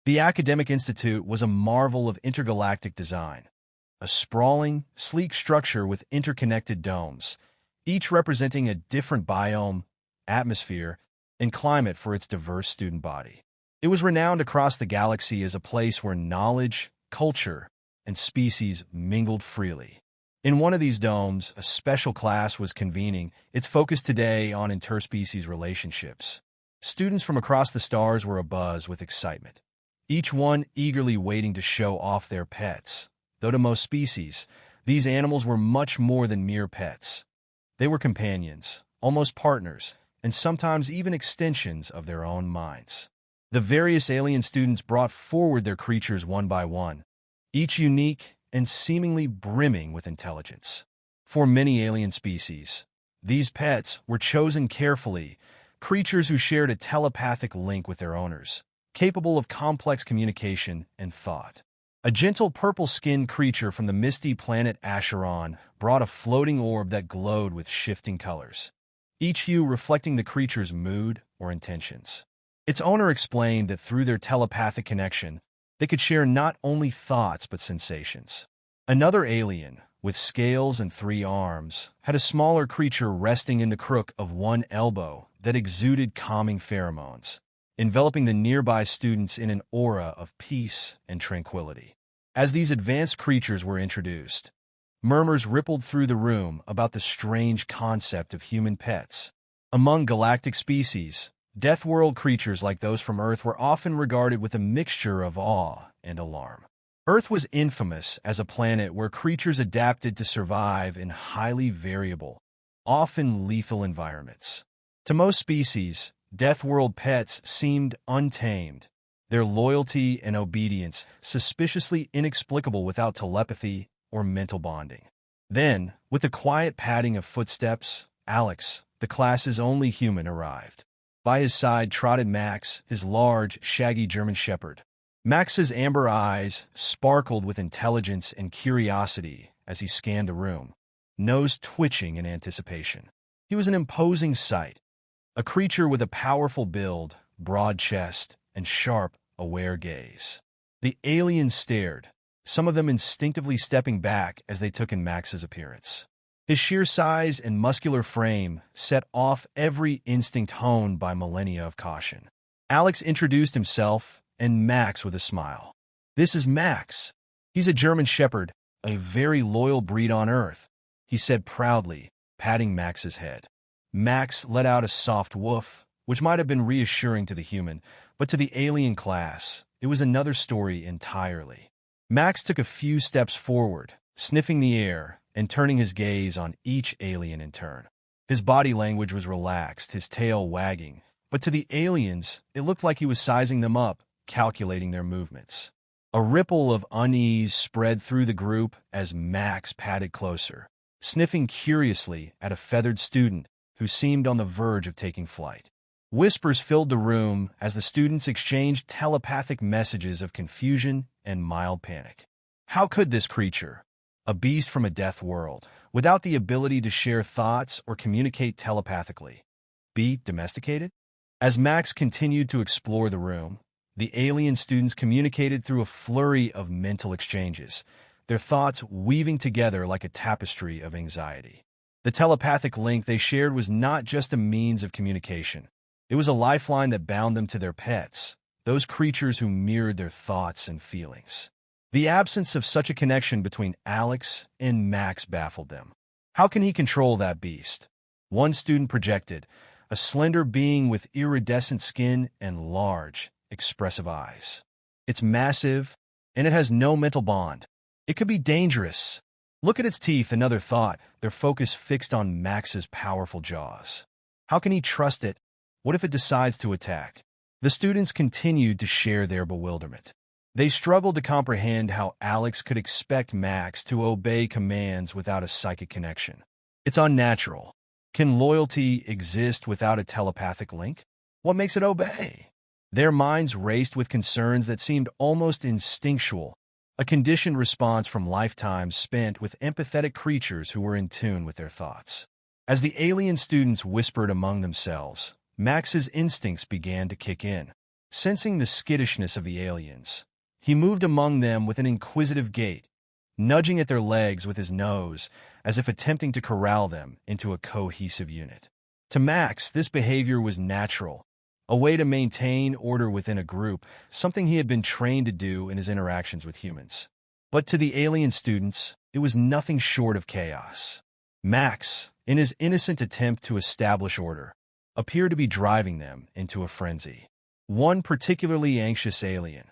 The academic institute was a marvel of intergalactic design, a sprawling, sleek structure with interconnected domes, each representing a different biome, atmosphere, and climate for its diverse student body. It was renowned across the galaxy as a place where knowledge, culture, and species mingled freely. In one of these domes, a special class was convening, its focus today on interspecies relationships. Students from across the stars were abuzz with excitement, each one eagerly waiting to show off their pets. Though to most species, these animals were much more than mere pets. They were companions, almost partners, and sometimes even extensions of their own minds. The various alien students brought forward their creatures one by one, each unique and seemingly brimming with intelligence. For many alien species, these pets were chosen carefully, creatures who shared a telepathic link with their owners, capable of complex communication and thought. A gentle purple-skinned creature from the misty planet Acheron brought a floating orb that glowed with shifting colors, each hue reflecting the creature's mood or intentions. Its owner explained that through their telepathic connection, they could share not only thoughts but sensations. Another alien, with scales and 3 arms, had a smaller creature resting in the crook of one elbow that exuded calming pheromones, enveloping the nearby students in an aura of peace and tranquility. As these advanced creatures were introduced, murmurs rippled through the room about the strange concept of human pets. Among galactic species, Deathworld creatures like those from Earth were often regarded with a mixture of awe and alarm. Earth was infamous as a planet where creatures adapted to survive in highly variable, often lethal environments. To most species, Deathworld pets seemed untamed, their loyalty and obedience suspiciously inexplicable without telepathy or mental bonding. Then, with the quiet padding of footsteps, Alex, the class's only human, arrived. By his side trotted Max, his large, shaggy German shepherd. Max's amber eyes sparkled with intelligence and curiosity as he scanned the room, nose twitching in anticipation. He was an imposing sight, a creature with a powerful build, broad chest, and sharp, aware gaze. The aliens stared, some of them instinctively stepping back as they took in Max's appearance. His sheer size and muscular frame set off every instinct honed by millennia of caution. Alex introduced himself and Max with a smile. "This is Max. He's a German shepherd, a very loyal breed on Earth," he said proudly, patting Max's head. Max let out a soft woof, which might have been reassuring to the human, but to the alien class, it was another story entirely. Max took a few steps forward, sniffing the air and turning his gaze on each alien in turn. His body language was relaxed, his tail wagging, but to the aliens, it looked like he was sizing them up, calculating their movements. A ripple of unease spread through the group as Max padded closer, sniffing curiously at a feathered student who seemed on the verge of taking flight. Whispers filled the room as the students exchanged telepathic messages of confusion and mild panic. How could this creature, a beast from a death world, without the ability to share thoughts or communicate telepathically, be domesticated? As Max continued to explore the room, the alien students communicated through a flurry of mental exchanges, their thoughts weaving together like a tapestry of anxiety. The telepathic link they shared was not just a means of communication. It was a lifeline that bound them to their pets, those creatures who mirrored their thoughts and feelings. The absence of such a connection between Alex and Max baffled them. How can he control that beast? One student projected, a slender being with iridescent skin and large, expressive eyes. It's massive, and it has no mental bond. It could be dangerous. Look at its teeth, another thought, their focus fixed on Max's powerful jaws. How can he trust it? What if it decides to attack? The students continued to share their bewilderment. They struggled to comprehend how Alex could expect Max to obey commands without a psychic connection. It's unnatural. Can loyalty exist without a telepathic link? What makes it obey? Their minds raced with concerns that seemed almost instinctual, a conditioned response from lifetimes spent with empathetic creatures who were in tune with their thoughts. As the alien students whispered among themselves, Max's instincts began to kick in. Sensing the skittishness of the aliens, he moved among them with an inquisitive gait, nudging at their legs with his nose as if attempting to corral them into a cohesive unit. To Max, this behavior was natural, a way to maintain order within a group, something he had been trained to do in his interactions with humans. But to the alien students, it was nothing short of chaos. Max, in his innocent attempt to establish order, appeared to be driving them into a frenzy. One particularly anxious alien,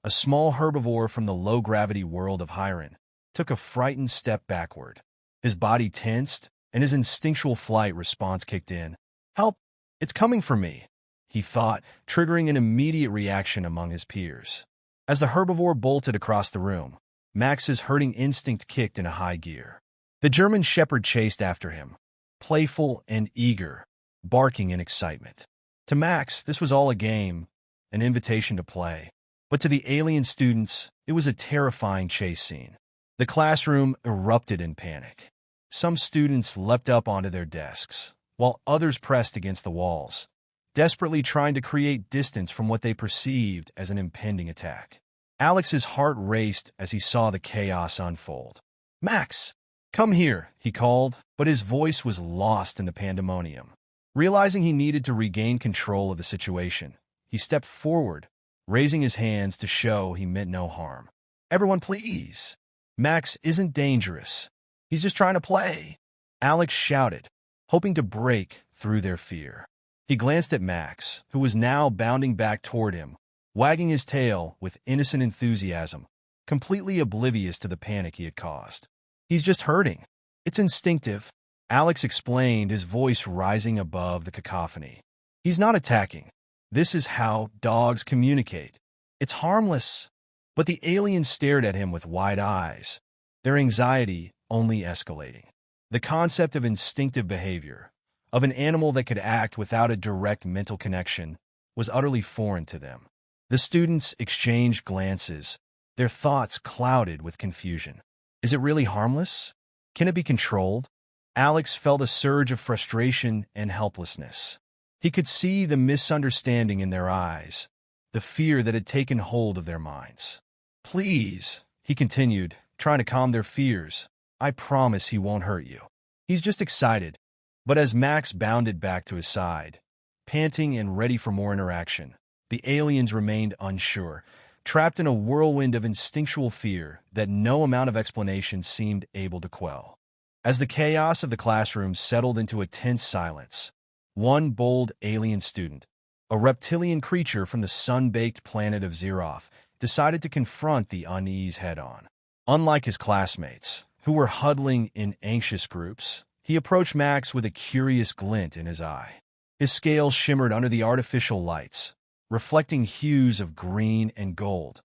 a small herbivore from the low-gravity world of Hiron, took a frightened step backward. His body tensed, and his instinctual flight response kicked in. "Help! It's coming for me!" he thought, triggering an immediate reaction among his peers. As the herbivore bolted across the room, Max's herding instinct kicked into high gear. The German shepherd chased after him, playful and eager, barking in excitement. To Max, this was all a game, an invitation to play. But to the alien students, it was a terrifying chase scene. The classroom erupted in panic. Some students leapt up onto their desks, while others pressed against the walls, desperately trying to create distance from what they perceived as an impending attack. Alex's heart raced as he saw the chaos unfold. "Max, come here," he called, but his voice was lost in the pandemonium. Realizing he needed to regain control of the situation, he stepped forward, raising his hands to show he meant no harm. "Everyone, please. Max isn't dangerous. He's just trying to play," Alex shouted, hoping to break through their fear. He glanced at Max, who was now bounding back toward him, wagging his tail with innocent enthusiasm, completely oblivious to the panic he had caused. "He's just herding. It's instinctive," Alex explained, his voice rising above the cacophony. "He's not attacking. This is how dogs communicate. It's harmless." But the aliens stared at him with wide eyes, their anxiety only escalating. The concept of instinctive behavior, of an animal that could act without a direct mental connection, was utterly foreign to them. The students exchanged glances, their thoughts clouded with confusion. Is it really harmless? Can it be controlled? Alex felt a surge of frustration and helplessness. He could see the misunderstanding in their eyes, the fear that had taken hold of their minds. "Please," he continued, trying to calm their fears, "I promise he won't hurt you. He's just excited." But as Max bounded back to his side, panting and ready for more interaction, the aliens remained unsure, trapped in a whirlwind of instinctual fear that no amount of explanation seemed able to quell. As the chaos of the classroom settled into a tense silence, one bold alien student, a reptilian creature from the sun-baked planet of Xeroth, decided to confront the unease head-on. Unlike his classmates, who were huddling in anxious groups, he approached Max with a curious glint in his eye. His scales shimmered under the artificial lights, reflecting hues of green and gold,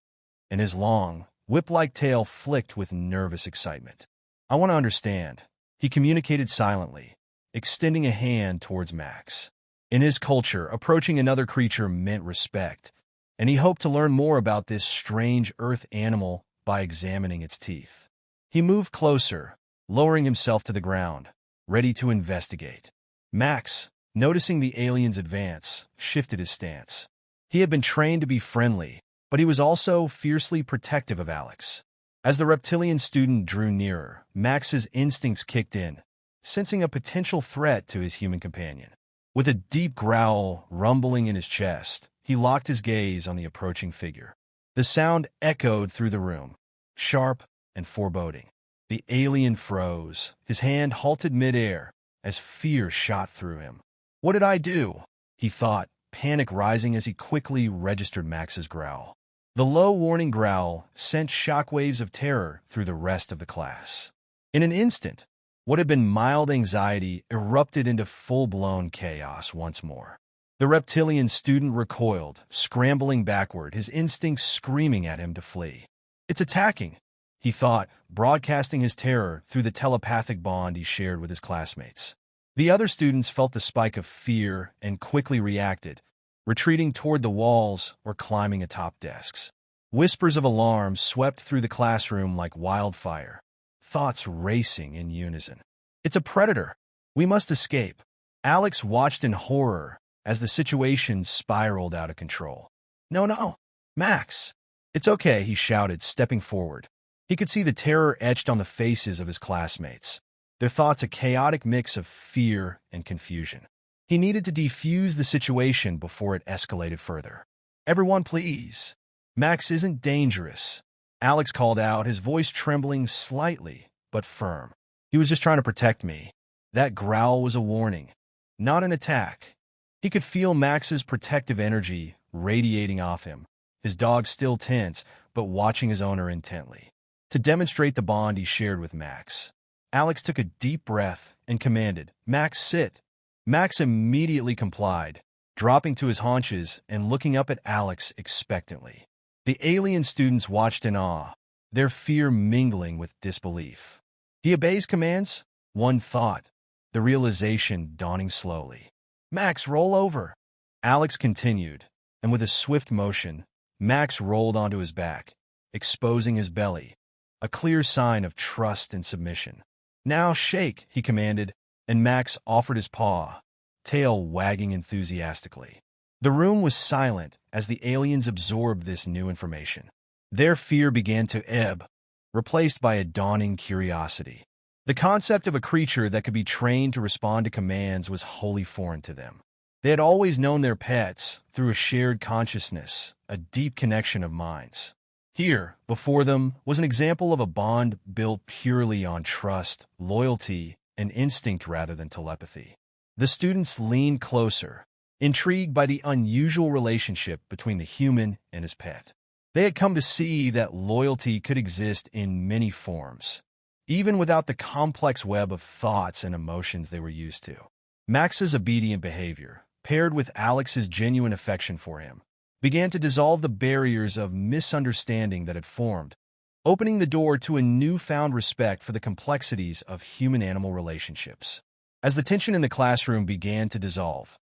and his long, whip-like tail flicked with nervous excitement. "I want to understand," he communicated silently, extending a hand towards Max. In his culture, approaching another creature meant respect, and he hoped to learn more about this strange earth animal by examining its teeth. He moved closer, lowering himself to the ground, ready to investigate. Max, noticing the alien's advance, shifted his stance. He had been trained to be friendly, but he was also fiercely protective of Alex. As the reptilian student drew nearer, Max's instincts kicked in, sensing a potential threat to his human companion. With a deep growl rumbling in his chest, he locked his gaze on the approaching figure. The sound echoed through the room, sharp and foreboding. The alien froze, his hand halted midair as fear shot through him. "What did I do?" he thought, panic rising as he quickly registered Max's growl. The low warning growl sent shockwaves of terror through the rest of the class. In an instant, what had been mild anxiety erupted into full-blown chaos once more. The reptilian student recoiled, scrambling backward, his instincts screaming at him to flee. "It's attacking," he thought, broadcasting his terror through the telepathic bond he shared with his classmates. The other students felt the spike of fear and quickly reacted, retreating toward the walls or climbing atop desks. Whispers of alarm swept through the classroom like wildfire, thoughts racing in unison. "It's a predator. We must escape." Alex watched in horror as the situation spiraled out of control. No, no, Max. It's okay, he shouted, stepping forward. He could see the terror etched on the faces of his classmates, their thoughts a chaotic mix of fear and confusion. He needed to defuse the situation before it escalated further. Everyone, please. Max isn't dangerous, Alex called out, his voice trembling slightly, but firm. He was just trying to protect me. That growl was a warning, not an attack. He could feel Max's protective energy radiating off him, his dog still tense, but watching his owner intently. To demonstrate the bond he shared with Max, Alex took a deep breath and commanded, "Max, sit." Max immediately complied, dropping to his haunches and looking up at Alex expectantly. The alien students watched in awe, their fear mingling with disbelief. He obeys commands? One thought, the realization dawning slowly. "Max, roll over." Alex continued, and with a swift motion, Max rolled onto his back, exposing his belly, a clear sign of trust and submission. "Now shake," he commanded, and Max offered his paw, tail wagging enthusiastically. The room was silent as the aliens absorbed this new information. Their fear began to ebb, replaced by a dawning curiosity. The concept of a creature that could be trained to respond to commands was wholly foreign to them. They had always known their pets through a shared consciousness, a deep connection of minds. Here, before them, was an example of a bond built purely on trust, loyalty, and instinct rather than telepathy. The students leaned closer, intrigued by the unusual relationship between the human and his pet. They had come to see that loyalty could exist in many forms, even without the complex web of thoughts and emotions they were used to. Max's obedient behavior, paired with Alex's genuine affection for him, began to dissolve the barriers of misunderstanding that had formed, opening the door to a newfound respect for the complexities of human-animal relationships. As the tension in the classroom began to dissolve,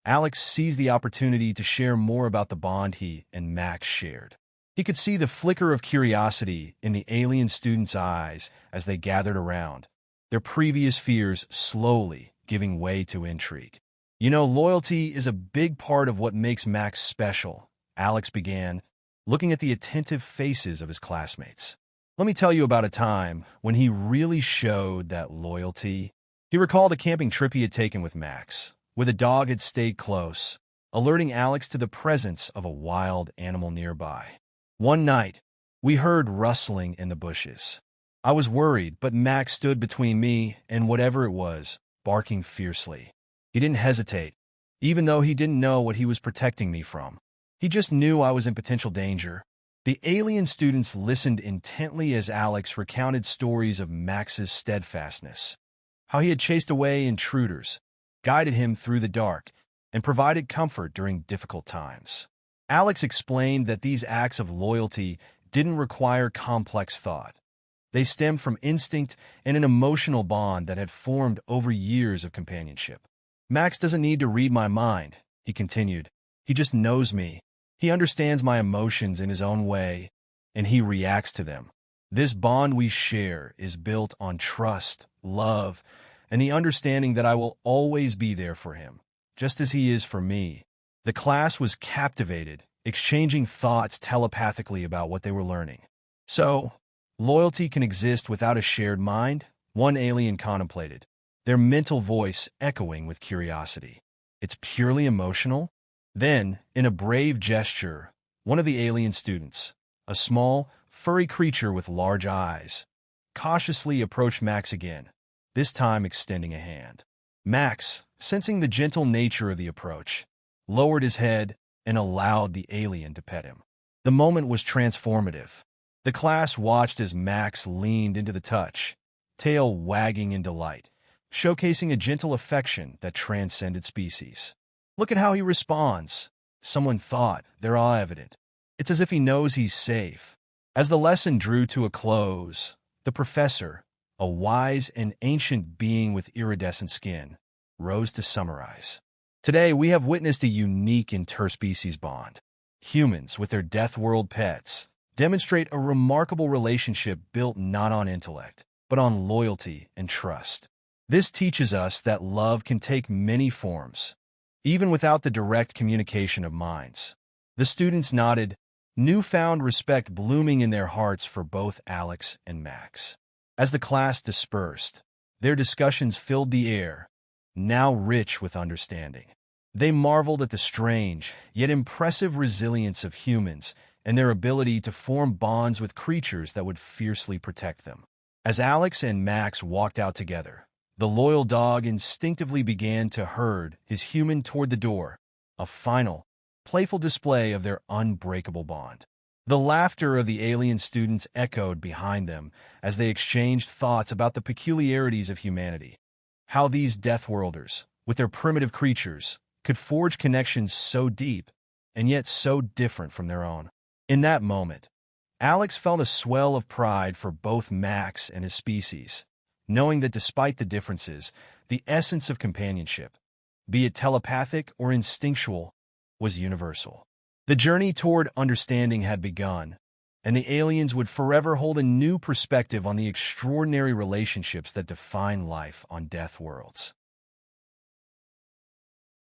Alex seized the opportunity to share more about the bond he and Max shared. He could see the flicker of curiosity in the alien students' eyes as they gathered around, their previous fears slowly giving way to intrigue. "You know, loyalty is a big part of what makes Max special," Alex began, looking at the attentive faces of his classmates. "Let me tell you about a time when he really showed that loyalty." He recalled a camping trip he had taken with Max, where the dog had stayed close, alerting Alex to the presence of a wild animal nearby. "One night, we heard rustling in the bushes. I was worried, but Max stood between me and whatever it was, barking fiercely. He didn't hesitate, even though he didn't know what he was protecting me from. He just knew I was in potential danger." The alien students listened intently as Alex recounted stories of Max's steadfastness, how he had chased away intruders, guided him through the dark, and provided comfort during difficult times. Alex explained that these acts of loyalty didn't require complex thought. They stemmed from instinct and an emotional bond that had formed over years of companionship. "Max doesn't need to read my mind," he continued. "He just knows me. He understands my emotions in his own way, and he reacts to them. This bond we share is built on trust, love, and the understanding that I will always be there for him, just as he is for me." The class was captivated, exchanging thoughts telepathically about what they were learning. "So, loyalty can exist without a shared mind?" one alien contemplated, their mental voice echoing with curiosity. "It's purely emotional?" Then, in a brave gesture, one of the alien students, a small, furry creature with large eyes, cautiously approached Max again, this time extending a hand. Max, sensing the gentle nature of the approach, lowered his head and allowed the alien to pet him. The moment was transformative. The class watched as Max leaned into the touch, tail wagging in delight, showcasing a gentle affection that transcended species. "Look at how he responds," someone thought, their awe evident. "It's as if he knows he's safe." As the lesson drew to a close, the professor, a wise and ancient being with iridescent skin, rose to summarize. "Today, we have witnessed a unique interspecies bond. Humans, with their Deathworld pets, demonstrate a remarkable relationship built not on intellect, but on loyalty and trust. This teaches us that love can take many forms, even without the direct communication of minds. The students nodded, newfound respect blooming in their hearts for both Alex and Max. As the class dispersed, their discussions filled the air, now rich with understanding. They marveled at the strange, yet impressive resilience of humans and their ability to form bonds with creatures that would fiercely protect them. As Alex and Max walked out together, the loyal dog instinctively began to herd his human toward the door, a final, playful display of their unbreakable bond. The laughter of the alien students echoed behind them as they exchanged thoughts about the peculiarities of humanity. How these Deathworlders, with their primitive creatures, could forge connections so deep and yet so different from their own. In that moment, Alex felt a swell of pride for both Max and his species, knowing that despite the differences, the essence of companionship, be it telepathic or instinctual, was universal. The journey toward understanding had begun, and the aliens would forever hold a new perspective on the extraordinary relationships that define life on Deathworlds.